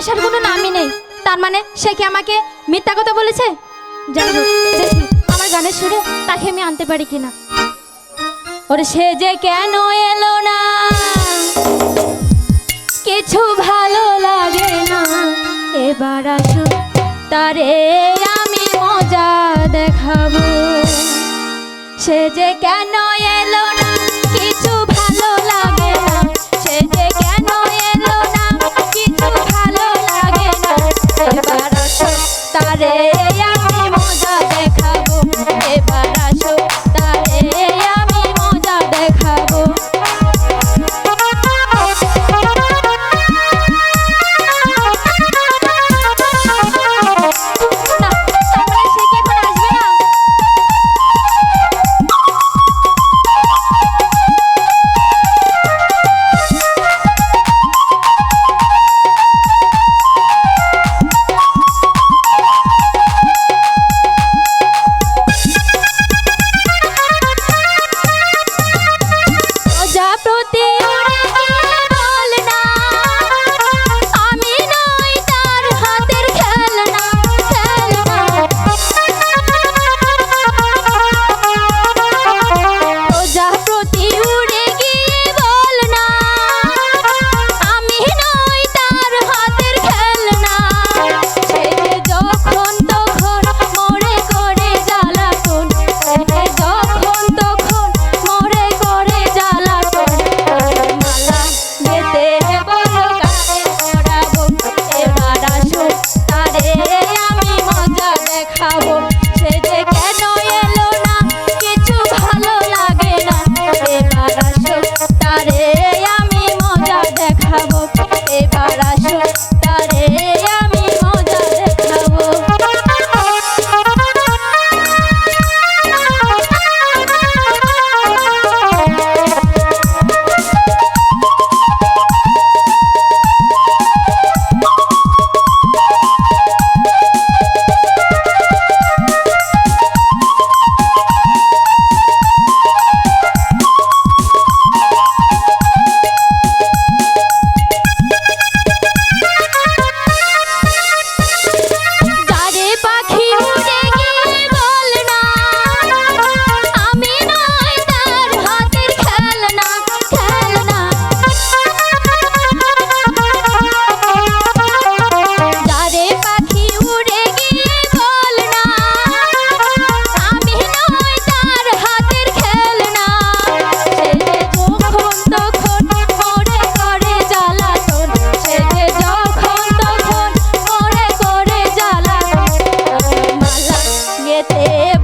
আসার কোনো নামই নেই। তার মানে সে কি আমাকে মিথ্যা কথা বলেছে? যাই হোক, দেখি আমার গানের সুরে তাকে আমি আনতে পারি কিনা। ওরে সে যে কেন এলো না, কিছু ভালো লাগে না, এবার আসো তারে আমি মজা দেখাবো। সে যে কেন এলো না, কিছু ভালো লাগে না, সে যে কেন এলো না, কিছু ভালো লাগে না, এবার আসো তারে আমি মজা দেখাবো, এবার আসো তারে আমি মজা দেখাবো।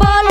বল